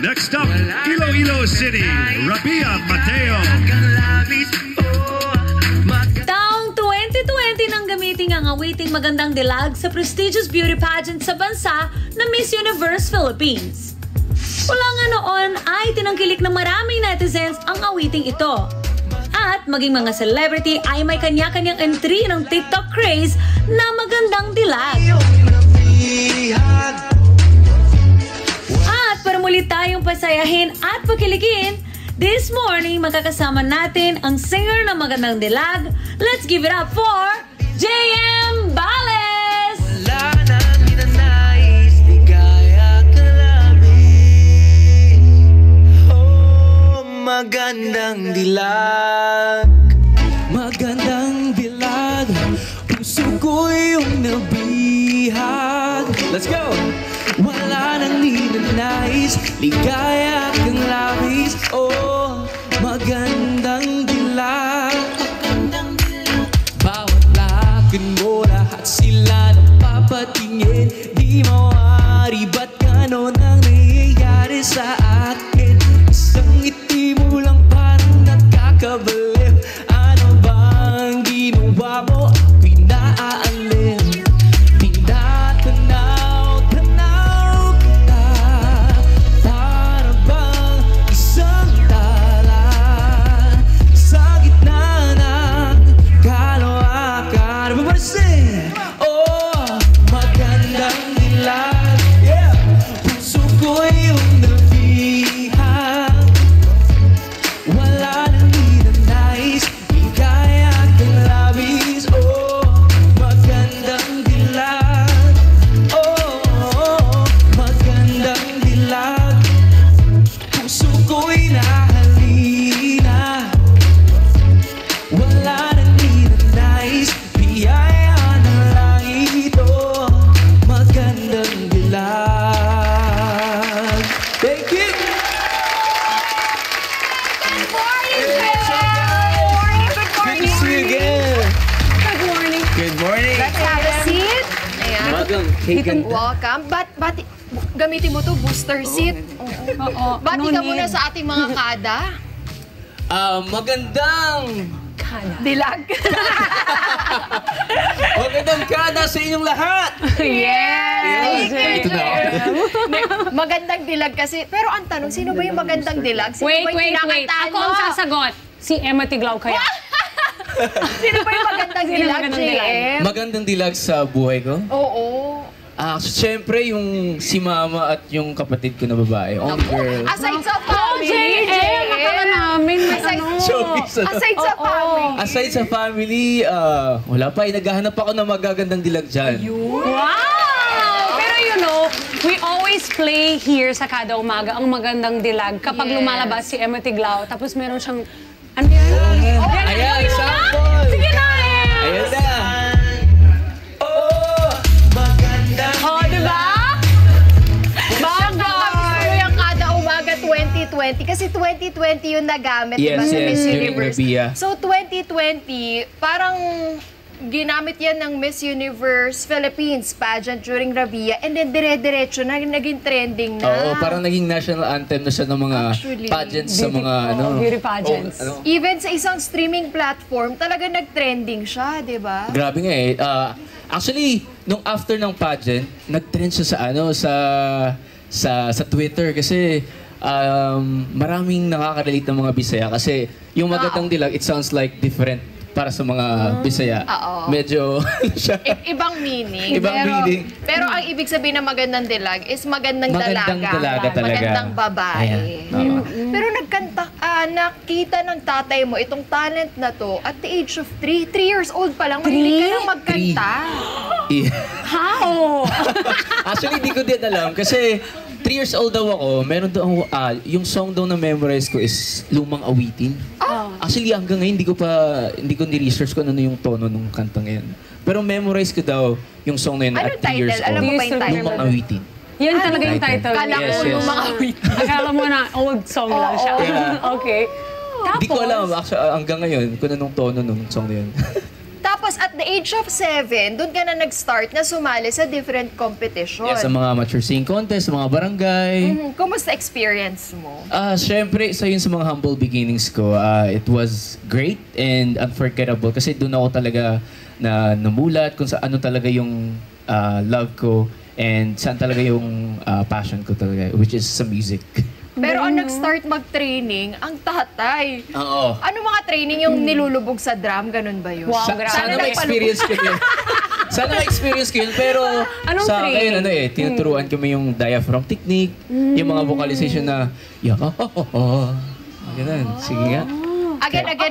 Next up, Iloilo City, Rabia Mateo. Taong 2020 nang gamitin ang awiting magandang dilag sa prestigious beauty pageant sa bansa na Miss Universe Philippines. Wala nga noon ay tinangkilik ng maraming netizens ang awiting ito. At maging mga celebrity ay may kanya-kanyang entry ng TikTok craze na magandang dilag. At para muli tayong pasayahin at pakiligin, this morning makakasama natin ang singer na magandang dilag. Let's give it up for JM Bales! Wala nang ninanais, di kaya kalabing. Oh, magandang dilag. Magandang dilag. Puso ko yung nabihag. Let's go! Wala nang ninanais, ligaya kang labis. Oh, magandang dilag. Bawat lakad mo, lahat sila napapatingin. Di mawari, ba't ganon ang nangyayari sa akin? Isang ngiti mo lang parang nakakabaliw. Ano bang ginawa mo? Ako'y naaalim. Welcome. Gamitin mo to booster seat. Oo. Bati ka muna sa ating mga kada. Magandang dilag. magandang kada sa inyong lahat. Yes! Ito na. Magandang dilag kasi. Pero ang tanong, sino ba yung magandang dilag? Sino Wait. ba yung kinakataan Ako ang mo? sasagot. Si Emma Tiglao kaya. Sino ba yung magandang dilag, JM? Magandang dilag sa buhay ko? Oo. Siyempre, yung si mama at yung kapatid ko na babae. Only girl. Aside sa family, JM! Akala namin may ano. Aside sa family. Aside sa family, wala pa. Naghahanap ako ng magagandang dilag dyan. Wow! Pero you know, we always play here sa Kada Umaga ang magandang dilag kapag lumalabas si Emma Tiglao. Tapos meron siyang, ano yan? Ayan, example! Sige na eh! Ayan na! Oh, diba? Bago yung Kada Umaga 2020. Kasi 2020 yung nagamit, Yes, diba, sa yes, Miss during Universe. Rabia. So 2020, parang ginamit yan ng Miss Universe Philippines pageant during Rabia. And then dire-diretso na, naging trending na. Oo, parang naging national anthem na siya ng mga Actually, pageants sa mga beauty pageants. Even sa isang streaming platform, talaga nag-trending siya, di ba? Grabe nga eh. Actually, nung after ng pageant, nag-trend siya sa Twitter kasi maraming nakaka-relate ng mga Bisaya kasi yung magandang dilag, it sounds like different para sa mga Bisaya. Medyo Ibang meaning. Pero ang ibig sabihin ng magandang dilag is magandang dalaga talaga. Magandang babae. Ayan. Pero nakita ng tatay mo itong talent na to at the age of 3 years old pa lang, mahilig ka nang magkanta. How? Actually, di ko din alam kasi 3 years old daw ako, meron daw yung song daw na memorize ko is Lumang Awitin. Actually, hanggang ngayon, hindi ko ni-research ko ano yung tono ng kantang yan. Pero memorize ko daw yung song na yun at 3 years old. Alam mo ba yung title? Lumang Awitin. Yan talaga yung title. Kala ko yung mga awitin. Akala mo na old song lang siya. Okay. Hindi ko alam actually, hanggang ngayon kung anong tono ng song na yun. Tapos at at the age of 7, doon ka na nag-start na sumali sa different competition. Sa mga mature singing contest, sa mga barangay. Kumusta experience mo? Siyempre, isa yun sa mga humble beginnings ko. It was great and unforgettable kasi doon ako talaga na namulat kung sa ano talaga yung love ko and saan talaga yung passion ko talaga, which is sa music. Pero ang nag-start mag-training, ang tatay. Oo. Ano mga training yung nilulubog sa drum? Ganun ba yun? Wow, grabe. Sana ma-experience ko yun. Sana ma-experience ko yun. Pero Anong sa akin, training? tinuturuan kami yung diaphragm technique, yung mga vocalization na, ganun. Sige nga.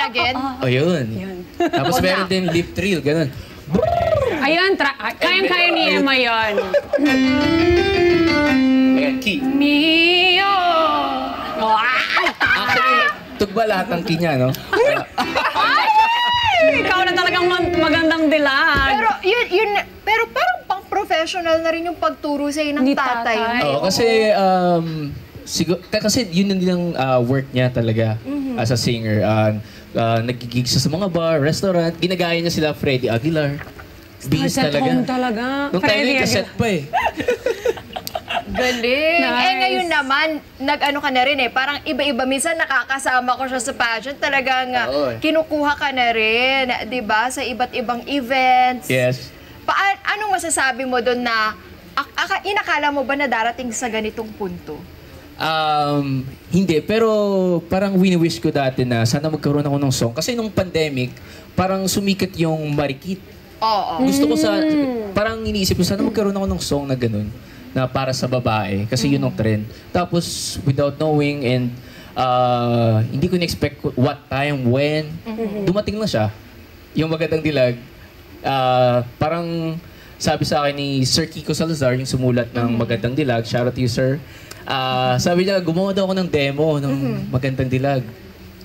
Again. O yun. Tapos meron din lip trill, ganun. Ayan, kayang-kaya ni Emma yun. Ayan, key. Mio! Actually, tugba lahat ng key niya, no? Ikaw na talagang magandang dilag. Pero parang pang-professional na rin yung pagturo sa'yo ng Ni tatay. tatay. Oo, kasi yun na din ang work niya talaga as a singer. Nagigig siya sa mga bar, restaurant. Ginagaya niya sila Freddie Aguilar. Beast Start at talaga. home talaga. Nung tayo Freddie yung cassette pa eh. Galing. Nice. Ngayon naman, nag-ano ka na rin eh. Parang iba-iba. Minsan nakakasama ko siya sa pageant. Talagang Oo. kinukuha ka na rin. Di ba? Sa iba't ibang events. Yes. Anong masasabi mo doon na inakala mo ba na darating sa ganitong punto? Hindi, pero parang wini-wish ko dati na sana magkaroon ako ng song. Kasi nung pandemic, parang sumikat yung Marikit. Oo. Gusto ko parang iniisip ko, sana magkaroon ako ng song na ganun, na para sa babae. Kasi yun ang trend. Tapos, without knowing and hindi ko na-expect what time, when, dumating na siya. Yung Magandang Dilag, parang sabi sa akin ni Sir Kiko Salazar, yung sumulat ng Magandang Dilag, shout out to you, sir. Sabi niya, gumawa daw ako ng demo ng Magandang Dilag.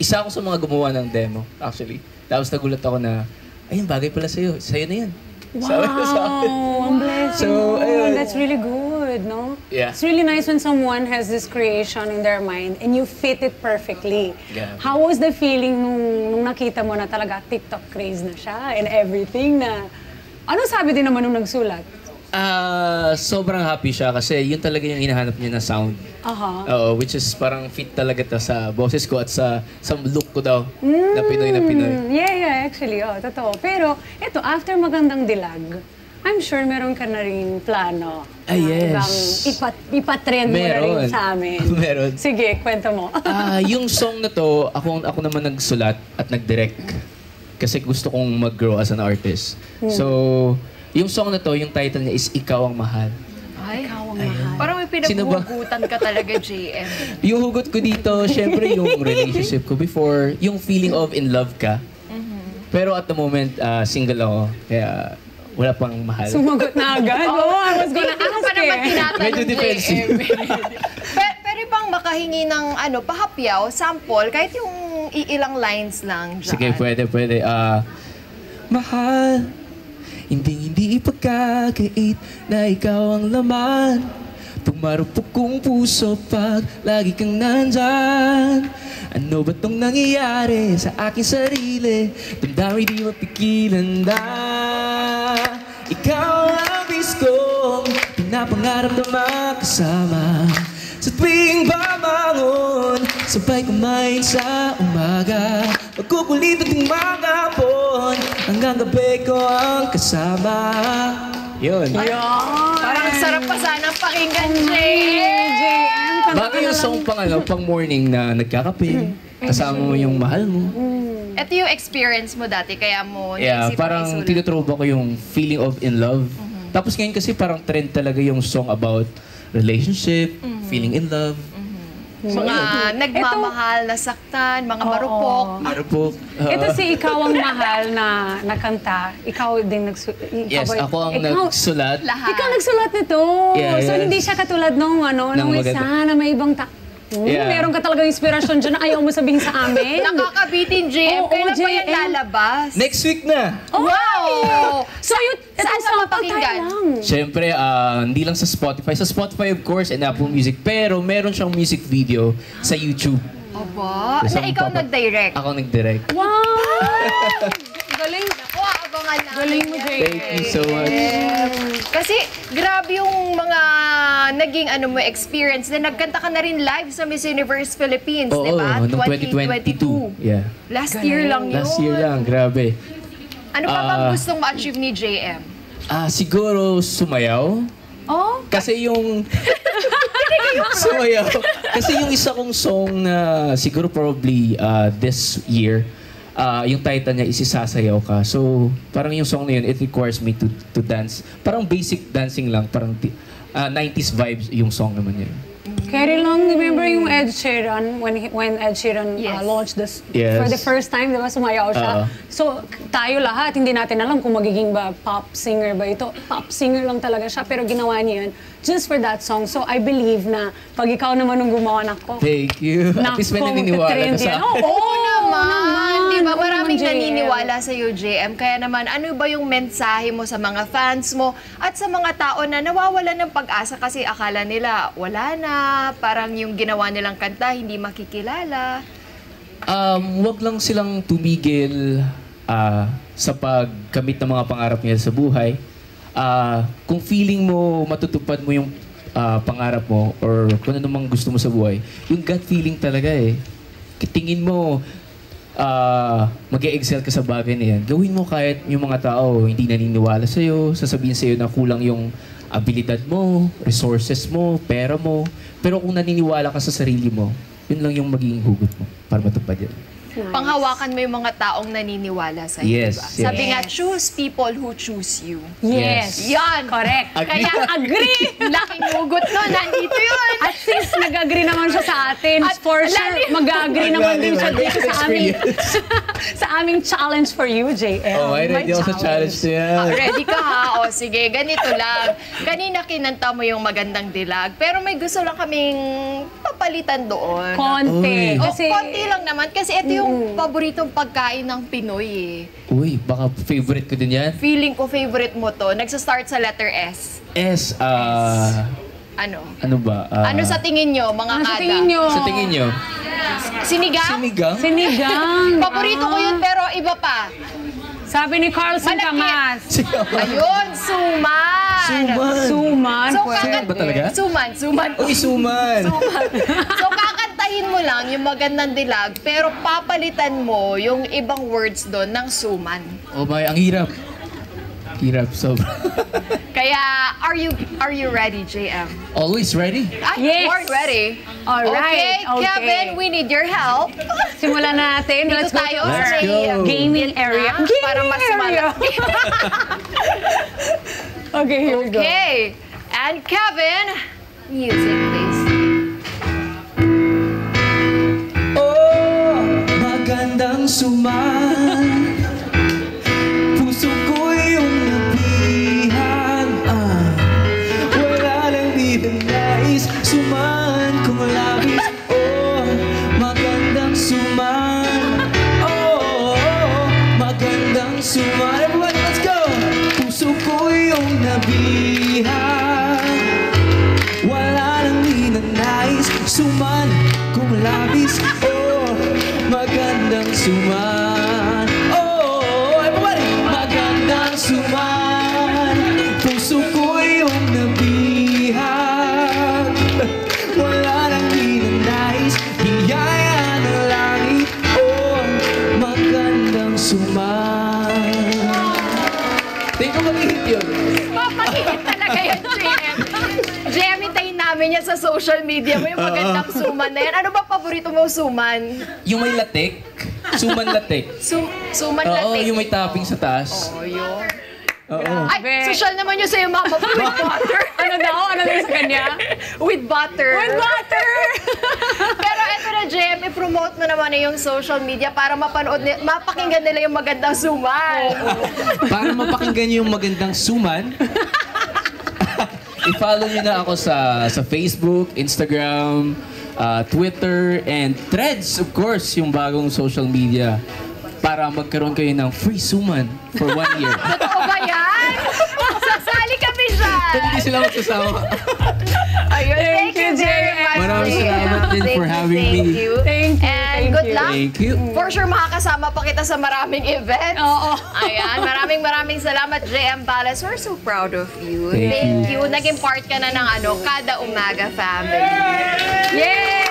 Isa ako sa mga gumawa ng demo, actually. Tapos nagulat ako na, ayun, bagay pala sa'yo. Sa'yo na yan. Sabi ko sa akin. Wow, ang blessing. So, ayun. That's really good, no? Yeah. It's really nice when someone has this creation in their mind and you fit it perfectly. Yeah. How was the feeling nung nakita mo na talaga TikTok craze na siya and everything na... Ano sabi din naman nung nagsulat? Sobrang happy siya kasi yun talaga yung hinahanap niya na sound. Oo, which is parang fit talaga ta sa boses ko at sa look ko daw na Pinoy na Pinoy. Yeah, actually, totoo. Pero, eto, after Magandang Dilag, I'm sure meron ka na rin plano. Yes. Ibang ipatrend mo na rin sa amin. Meron. Sige, kwento mo. Yung song na to, ako naman nagsulat at nag-direct. Kasi gusto kong mag-grow as an artist. So, yung song na to, yung title niya is Ikaw Ang Mahal. Ay, Ikaw ang mahal. parang may Sino ba? pinaghugutan ka talaga, JM. Yung hugot ko dito, syempre yung relationship ko before, yung feeling of in love ka. Pero at the moment, single ako. Kaya wala pang mahal. Sumagot na agad. I was gonna Hindi ko pa ask naman eh. tinatanong, Medyo defensive. Pwede bang makahingi ng pahapyaw, sample, kahit yung iilang lines lang dyan? Sige, pwede. Mahal, hindi ipagkakait na ikaw ang laman. Pag marupok kong puso pag lagi kang nandyan. Ano ba tong nangyayari sa aking sarili? Damdami di mapigilan na. Ikaw ang bis kong pinapangarap na makasama. Sa tuwing bamangon, sabay kumain sa umaga. Magkukulit at yung mga hapon, hanggang gabi ko ang kasama. Yun. Parang sarap pa sana pakinggan, JM. Bagay yung song pang morning na nagkakape, kasama mo yung mahal mo. Ito yung experience mo dati, kaya mo Yeah, naisip parang isulat. tinutroba ko yung feeling of in love. Tapos ngayon kasi parang trend talaga yung song about relationship, feeling in love. Mga nagmamahal, nasaktan, mga marupok. Ano po? Ito si Ikaw Ang Mahal na nakanta. Ikaw din nagsulat. Yes, ako ang nagsulat. Lahat. Ikaw nagsulat nito. Yeah, So yes. hindi siya katulad nung Nung isa maganda. na may ibang Yeah. Meron ka talagang inspirasyon dyan na ayaw mo sabihin sa amin. Nakakabitin, JM. Oo, Kailan pa yan JM. lalabas? Next week na! Wow! So yun, Saan ka mapakinggan? Siyempre, hindi lang sa Spotify. Sa Spotify, of course, and Apple Music. Pero meron siyang music video sa YouTube. Aba, Kasi na ikaw ang nag-direct. Ako nag-direct. Wow! Galing. Ako, abang Aabangan namin. Galing mo, yan. Jay. Thank you so much. Kasi grabe yung mga naging experience na nagkanta ka na rin live sa Miss Universe Philippines, di Oo, ba? noong 2022. Yeah. Last year lang yun. Last year lang, grabe. Ano pa bang gustong ma-achieve ni JM? Siguro sumayaw. Oh? Kasi yung... sumayaw. Kasi yung isa kong song na siguro probably this year, yung title niya is Isasayaw Ka. So, parang yung song na yun, it requires me to dance. Parang basic dancing lang. Parang 90s vibes yung song naman yun. Carry Long, remember yung Ed Sheeran, when Ed Sheeran Yes. launched this Yes. for the first time, di ba, sumayaw siya. So, tayo lahat, hindi natin alam kung magiging ba pop singer ba ito. Pop singer lang talaga siya, pero ginawa niya yun just for that song. So, I believe na pag ikaw naman ang gumawa, nako. Thank you. At least may naniniwala ka sa akin. Oo naman. Di ba? Oo Maraming naman, JM. naniniwala sa iyo, JM. Kaya naman, ano ba yung mensahe mo sa mga fans mo at sa mga tao na nawawalan ng pag-asa kasi akala nila wala na, parang yung ginawa nilang kanta hindi makikilala. Wag lang silang tumigil sa pagkamit ng mga pangarap nila sa buhay. Kung feeling mo matutupad mo yung pangarap mo or kung ano mang gusto mo sa buhay, yung gut feeling talaga eh. Tingin mo mag-e-excel ka sa bagay na yan. Gawin mo kahit yung mga tao hindi naniniwala sa'yo, sasabihin sa'yo na kulang yung abilidad mo, resources mo, pera mo. Pero kung naniniwala ka sa sarili mo, yun lang yung magiging hugot mo para matupad yan. Panghawakan mo yung mga taong naniniwala sa iyo. Yes, Diba? yes. Sabi nga, choose people who choose you. Yes. Yan! Correct. Agree. Kaya agree! Laking hugot nun, nandito yun! At since nag-agree naman siya sa atin, At for sure, lalim. mag-agree naman din siya dito sa aming, Experience. sa aming challenge for you, JM. Oh, ay ready ako sa challenge na yan. Ready ka ha? O sige, ganito lang. Kanina kinanta mo yung magandang dilag, pero may gusto lang kaming papalitan doon. Konti. Uy. O, Kasi, konti lang naman kasi ito yung paboritong pagkain ng Pinoy eh. Uy, baka favorite ko din yan. Feeling ko favorite mo to. Nagsa-start sa letter S. Ano? Ano ba? Ano sa tingin nyo, mga ano sa kada? tingin nyo? Sa tingin nyo? Sinigang? Sinigang? Sinigang. Paborito ko yun pero iba pa. Sabi ni Carlson Malaki. Camas. Ayun, suman. Suman. Suman. So, pwede. Suman ba talaga? Suman. Uy, suman! So, kakantahin mo lang yung magandang dilag, pero papalitan mo yung ibang words doon ng suman. Oh my, ang hirap. Hirap, sobra. Kaya, are you ready, JM? Always ready? Ay, Yes. born ready. Alright, okay. Kevin, we need your help. Simulan na natin. Dito Let's go tayo to our sa gaming area. para mas area. Okay, here we go. Okay. And Kevin, music please. Oh, magandang suman. Puso ko yung nabihan. Wala lang nais suman kung labis. Oh, magandang suman. Oh, magandang suman. Everyone, let's go! Puso ko yung nabihan. Wala lang ninanais suman kung labis. Oh, magandang suman. Oh, everybody! Magandang suman. Puso ko yung nabihan. Wala lang ninanais biyaya ng langit. Oh, magandang suman. Tingin ko mag-hit yun. Papakihit talaga yan, JM. JM, hintayin namin yan sa social media mo, yung magandang suman na yan. Ano ba paborito mo suman? Yung may latik. Suman latik. Suman Oo, latte. yung may topping sa taas. Oh, yun. Oo. Ay, social naman yun sa'yo, mama. With butter. Ano daw? Ano daw sa kanya? With butter. With butter! Pero eto na, JM, i-promote mo naman na yung social media para mapakinggan nila yung magandang suman. Para mapakinggan niyo yung magandang suman, i-follow niyo na ako sa Facebook, Instagram, Twitter, and Threads, of course, yung bagong social media. Para magkaroon kayo ng free suman for 1 year. Totoo ba yan? Sasali kami dyan. Kung hindi sila magsasama. Ayun, thank you very much. Maraming salamat din Thank for you, having thank me. you. Thank you, And thank Good luck. Thank you. For sure, makakasama pa kita sa maraming events. Oo. Ayan, maraming salamat, JM Palace. We're so proud of you. Thank you. Naging part ka na ng Kada Umaga family. Yay!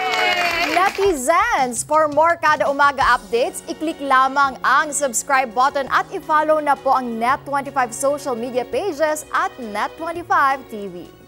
Netizens, for more Kada Umaga updates, i-click lamang ang subscribe button at i-follow na po ang Net25 social media pages at Net25 TV.